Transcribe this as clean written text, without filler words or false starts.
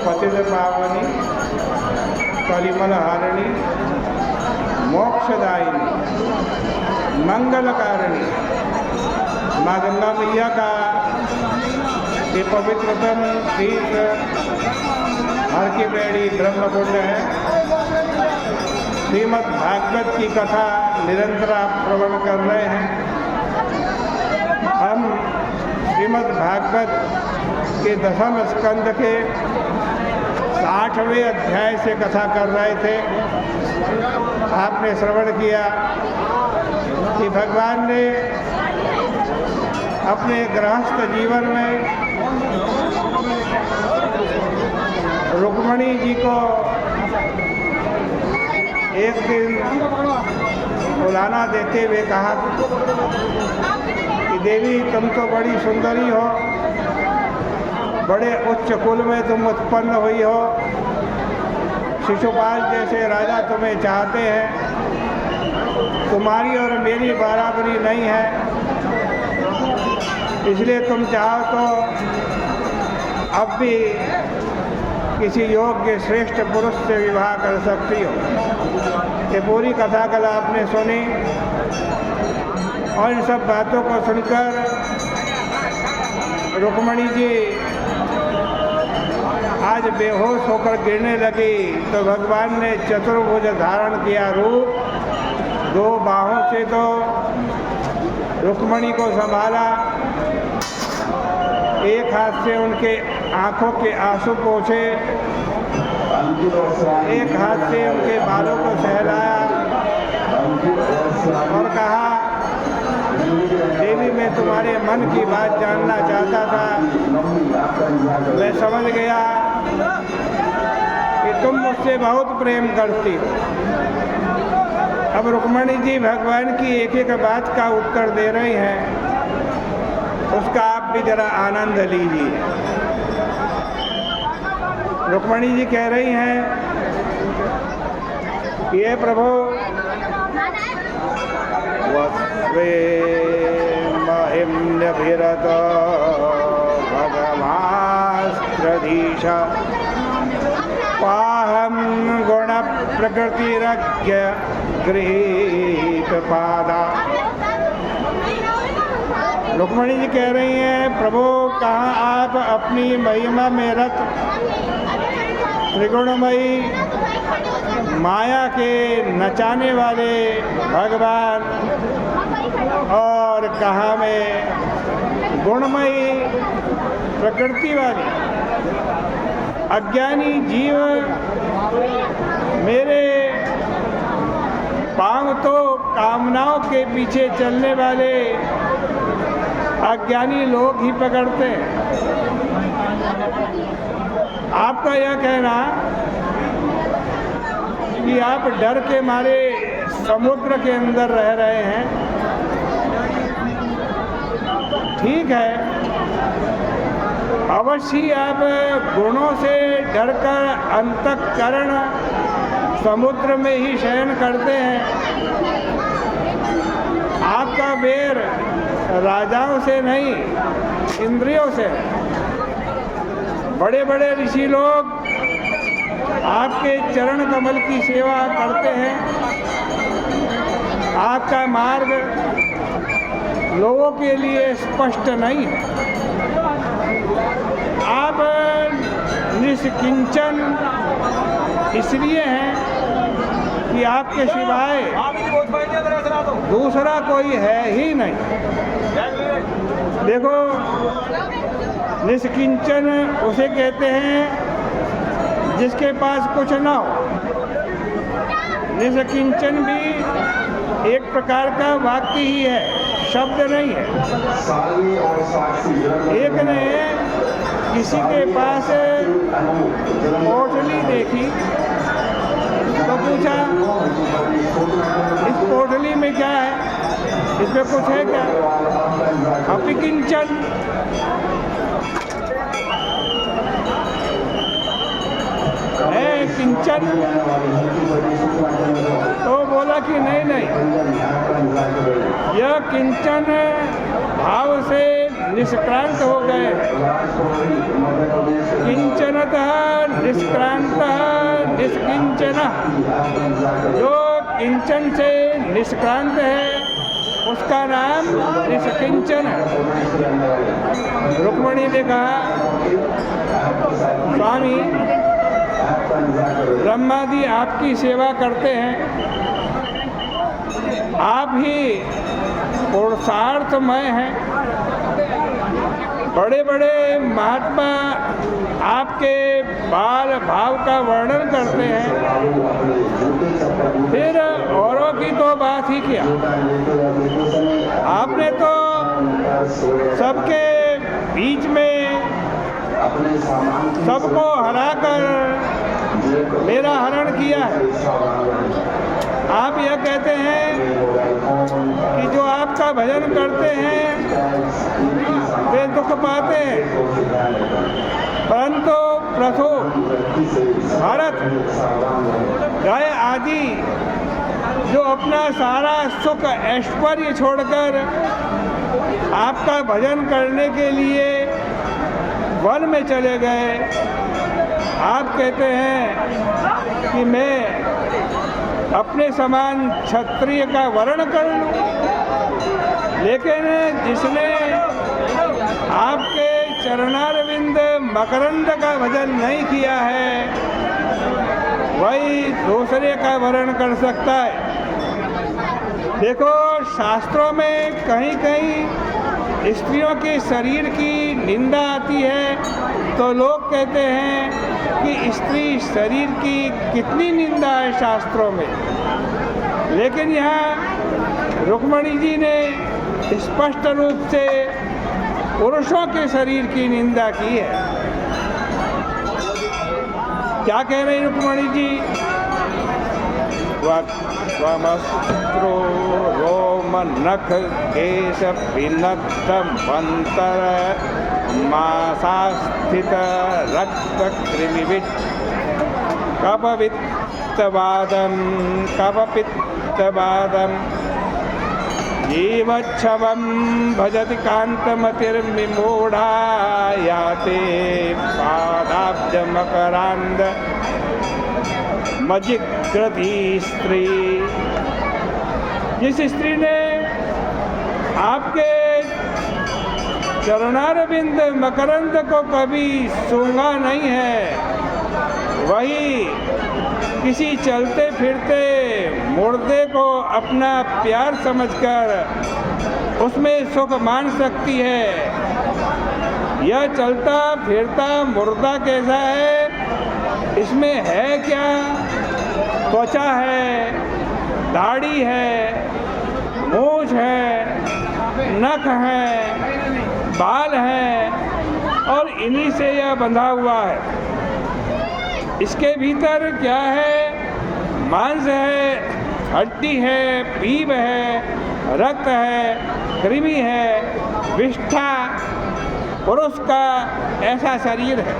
पतित पावनी कलिमल हारिणी मोक्षदायिनी मंगलकारिणी माँ गंगा मैया का ये पवित्रतम तीर्थ हर की पेड़ी ब्रह्मकुंड है। श्रीमद् भागवत की कथा निरंतर आप श्रवण कर रहे हैं। हम श्रीमद् भागवत के दशम स्कंद के 60वें अध्याय से कथा कर रहे थे। आपने श्रवण किया कि भगवान ने अपने गृहस्थ जीवन में रुक्मिणी जी को एक दिन बुलाना देते हुए कहा कि देवी तुम तो बड़ी सुंदरी हो, बड़े उच्च कुल में तुम उत्पन्न हुई हो, शिशुपाल जैसे राजा तुम्हें चाहते हैं, तुम्हारी और मेरी बराबरी नहीं है, इसलिए तुम चाहो तो अब भी किसी योग्य श्रेष्ठ पुरुष से विवाह कर सकती हो। ये पूरी कथा कल आपने सुनी और इन सब बातों को सुनकर रुक्मिणी जी आज बेहोश होकर गिरने लगी तो भगवान ने चतुर्भुज धारण किया रूप, दो बाहों से तो रुक्मिणी को संभाला, एक हाथ से उनके आंखों के आंसू पोंछे, एक हाथ से उनके बालों को सहलाया और कहा देवी मैं तुम्हारे मन की बात जानना चाहता था, मैं समझ गया कि तुम मुझसे बहुत प्रेम करती हो। अब रुक्मिणी जी भगवान की एक एक बात का उत्तर दे रही हैं, उसका आप भी जरा आनंद लीजिए। रुक्मिणी जी कह रही हैं कि हे प्रभु वस्वे महिम्नभिरत भगवास्त्रधीश पाहम गुण प्रकृतिरज्ञ गृहीत पादा। रुक्मिणी जी कह रही हैं प्रभु कहाँ आप अपनी महिमा में रत त्रिगुणमयी माया के नचाने वाले भगवान और कहाँ में गुणमयी प्रकृति वाली अज्ञानी जीव, मेरे पांव तो कामनाओं के पीछे चलने वाले अज्ञानी लोग ही पकड़ते हैं। आपका यह कहना कि आप डर के मारे समुद्र के अंदर रह रहे हैं, ठीक है, अवश्य आप गुणों से डरकर अंतःकरण समुद्र में ही शयन करते हैं। आपका बैर राजाओं से नहीं, इंद्रियों से। बड़े बड़े ऋषि लोग आपके चरण कमल की सेवा करते हैं। आपका मार्ग लोगों के लिए स्पष्ट नहीं है। आप निष्किंचन इसलिए हैं कि आपके सिवाय दूसरा कोई है ही नहीं। देखो, निष्किंचन उसे कहते हैं जिसके पास कुछ ना हो। निष्किंचन भी एक प्रकार का वाक्य ही है, शब्द नहीं है। एक ने किसी के पास पोटली देखी तो पूछा इस पोटली में क्या है, इसमें कुछ है क्या? अपिकिंचन। है किंचन। तो बोला कि नहीं नहीं, यह किंचन भाव से निष्क्रांत हो गए। किंचनतः निष्क्रांतः निष्किंचनः, जो किंचन से निष्क्रांत है उसका नाम निष्किंचन है। रुक्मिणी ने कहा, स्वामी ब्रह्मा जी आपकी सेवा करते हैं, आप ही पुरुषार्थमय हैं। बड़े बड़े महात्मा आपके बाल भाव का वर्णन करते हैं, फिर औरों की तो बात ही क्या। आपने तो सबके बीच में सबको हराकर मेरा हरण किया है। आप यह कहते हैं कि जो आपका भजन करते हैं वे दुख पाते हैं, परंतु प्रभु भारत गाय आदि जो अपना सारा सुख ऐश्वर्य छोड़कर आपका भजन करने के लिए वन में चले गए, आप कहते हैं कि मैं अपने समान क्षत्रिय का वर्ण कर लूं। लेकिन जिसने आपके चरणारविंद मकरंद का भजन नहीं किया है वही दूसरे का वर्ण कर सकता है। देखो, शास्त्रों में कहीं कहीं स्त्रियों के शरीर की निंदा आती है तो लोग कहते हैं कि स्त्री शरीर की कितनी निंदा है शास्त्रों में। लेकिन यहाँ रुक्मिणी जी ने स्पष्ट रूप से पुरुषों के शरीर की निंदा की है। क्या कह रही रुक्मिणी जी? वस्त्रो रोम नख केश पिनत्त मंतर मासास्थित रक्त कृमिविट कपपित्तवादम जीवच्छवं भजति कांतमतिर्विमूढ़ा याते पादाब्ज मकरांद मजिग्रती स्त्री। जिस स्त्री ने आपके चरणारविंद मकरंद को कभी सूंघा नहीं है, वही किसी चलते फिरते मुर्दे को अपना प्यार समझकर उसमें सुख मान सकती है। यह चलता फिरता मुर्दा कैसा है? इसमें है क्या? त्वचा है, दाढ़ी है, मूंछ है, नख है, बाल है और इन्हीं से यह बंधा हुआ है। इसके भीतर क्या है? मांस है, हड्डी है, पीप है, रक्त है, कृमि है, विष्ठा। पुरुष का ऐसा शरीर है।